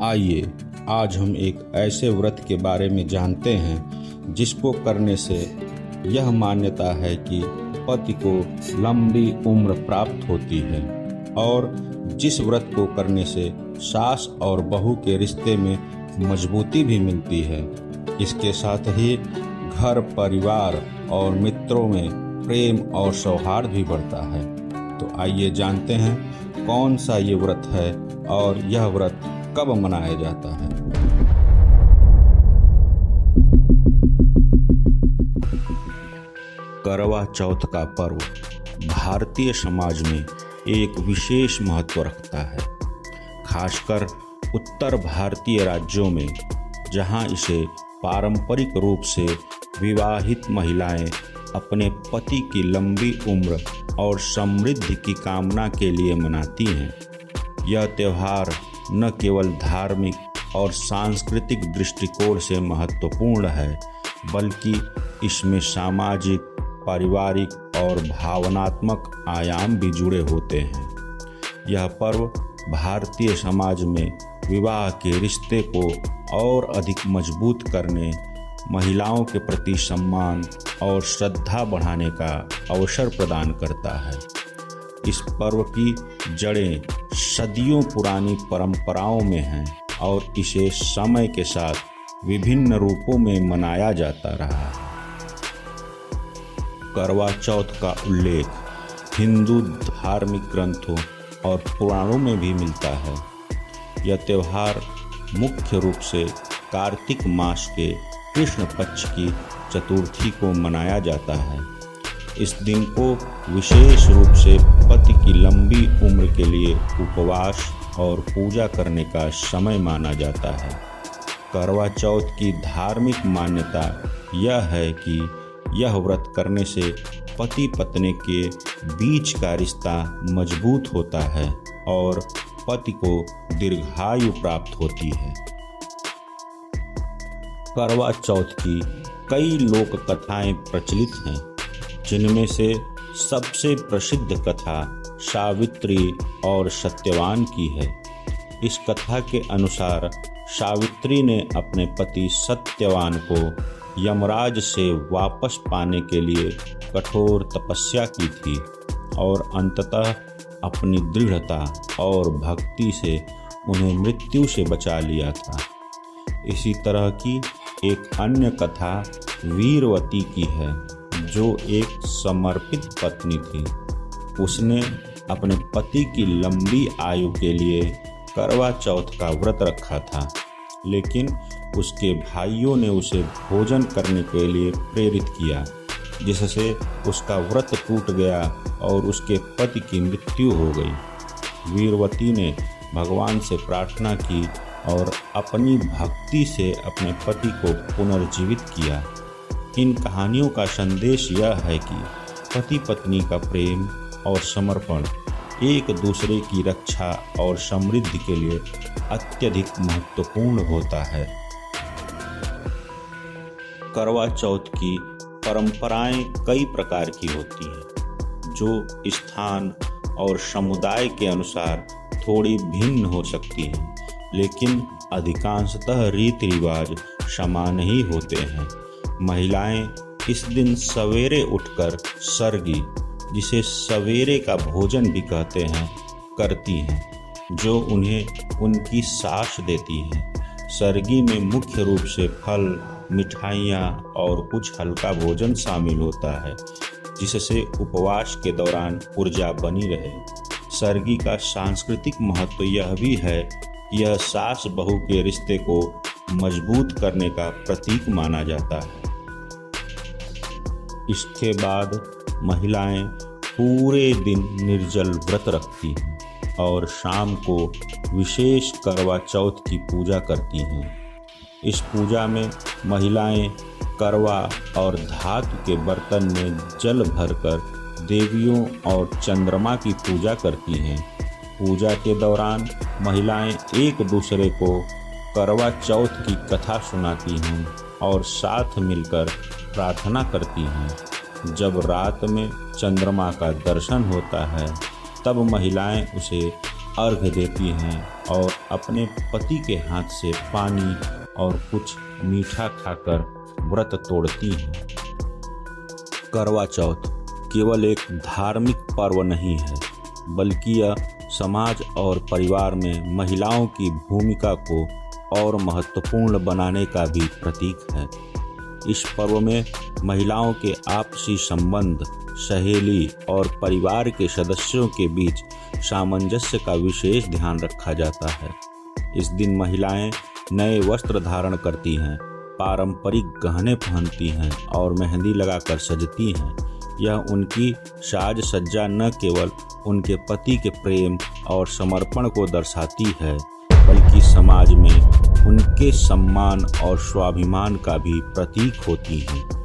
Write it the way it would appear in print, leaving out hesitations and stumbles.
आइए आज हम एक ऐसे व्रत के बारे में जानते हैं जिसको करने से यह मान्यता है कि पति को लंबी उम्र प्राप्त होती है और जिस व्रत को करने से सास और बहू के रिश्ते में मजबूती भी मिलती है। इसके साथ ही घर, परिवार और मित्रों में प्रेम और सौहार्द भी बढ़ता है। तो आइए जानते हैं कौन सा ये व्रत है और यह व्रत कब मनाया जाता है। करवा चौथ का पर्व भारतीय समाज में एक विशेष महत्व रखता है, खासकर उत्तर भारतीय राज्यों में, जहां इसे पारंपरिक रूप से विवाहित महिलाएं अपने पति की लंबी उम्र और समृद्धि की कामना के लिए मनाती हैं। यह त्यौहार न केवल धार्मिक और सांस्कृतिक दृष्टिकोण से महत्वपूर्ण है, बल्कि इसमें सामाजिक, पारिवारिक और भावनात्मक आयाम भी जुड़े होते हैं। यह पर्व भारतीय समाज में विवाह के रिश्ते को और अधिक मजबूत करने, महिलाओं के प्रति सम्मान और श्रद्धा बढ़ाने का अवसर प्रदान करता है। इस पर्व की जड़ें सदियों पुरानी परंपराओं में हैं और इसे समय के साथ विभिन्न रूपों में मनाया जाता रहा है। करवा चौथ का उल्लेख हिंदू धार्मिक ग्रंथों और पुराणों में भी मिलता है। यह त्यौहार मुख्य रूप से कार्तिक मास के कृष्ण पक्ष की चतुर्थी को मनाया जाता है। इस दिन को विशेष रूप से पति की लंबी उम्र के लिए उपवास और पूजा करने का समय माना जाता है। करवा चौथ की धार्मिक मान्यता यह है कि यह व्रत करने से पति पत्नी के बीच का रिश्ता मजबूत होता है और पति को दीर्घायु प्राप्त होती है। करवा चौथ की कई लोक कथाएं प्रचलित हैं, जिनमें से सबसे प्रसिद्ध कथा सावित्री और सत्यवान की है। इस कथा के अनुसार सावित्री ने अपने पति सत्यवान को यमराज से वापस पाने के लिए कठोर तपस्या की थी और अंततः अपनी दृढ़ता और भक्ति से उन्हें मृत्यु से बचा लिया था। इसी तरह की एक अन्य कथा वीरवती की है, जो एक समर्पित पत्नी थी। उसने अपने पति की लंबी आयु के लिए करवा चौथ का व्रत रखा था, लेकिन उसके भाइयों ने उसे भोजन करने के लिए प्रेरित किया, जिससे उसका व्रत टूट गया और उसके पति की मृत्यु हो गई। वीरवती ने भगवान से प्रार्थना की और अपनी भक्ति से अपने पति को पुनर्जीवित किया। इन कहानियों का संदेश यह है कि पति पत्नी का प्रेम और समर्पण एक दूसरे की रक्षा और समृद्धि के लिए अत्यधिक महत्वपूर्ण होता है। करवा चौथ की परंपराएं कई प्रकार की होती हैं, जो स्थान और समुदाय के अनुसार थोड़ी भिन्न हो सकती हैं, लेकिन अधिकांशतः रीति रिवाज समान ही होते हैं। महिलाएं इस दिन सवेरे उठकर सरगी, जिसे सवेरे का भोजन भी कहते हैं, करती हैं, जो उन्हें उनकी सास देती हैं। सरगी में मुख्य रूप से फल, मिठाइयाँ और कुछ हल्का भोजन शामिल होता है, जिससे उपवास के दौरान ऊर्जा बनी रहे। सरगी का सांस्कृतिक महत्व यह भी है कि यह सास बहू के रिश्ते को मजबूत करने का प्रतीक माना जाता है। इसके बाद महिलाएं पूरे दिन निर्जल व्रत रखती हैं और शाम को विशेष करवा चौथ की पूजा करती हैं। इस पूजा में महिलाएं करवा और धातु के बर्तन में जल भरकर देवियों और चंद्रमा की पूजा करती हैं। पूजा के दौरान महिलाएं एक दूसरे को करवा चौथ की कथा सुनाती हैं और साथ मिलकर प्रार्थना करती हैं। जब रात में चंद्रमा का दर्शन होता है, तब महिलाएं उसे अर्घ्य देती हैं और अपने पति के हाथ से पानी और कुछ मीठा खाकर व्रत तोड़ती हैं। करवा चौथ केवल एक धार्मिक पर्व नहीं है, बल्कि यह समाज और परिवार में महिलाओं की भूमिका को और महत्वपूर्ण बनाने का भी प्रतीक है। इस पर्व में महिलाओं के आपसी संबंध, सहेली और परिवार के सदस्यों के बीच सामंजस्य का विशेष ध्यान रखा जाता है। इस दिन महिलाएं नए वस्त्र धारण करती हैं, पारंपरिक गहने पहनती हैं और मेहंदी लगाकर सजती हैं। यह उनकी साज सज्जा न केवल उनके पति के प्रेम और समर्पण को दर्शाती है, बल्कि समाज में उनके सम्मान और स्वाभिमान का भी प्रतीक होती हैं।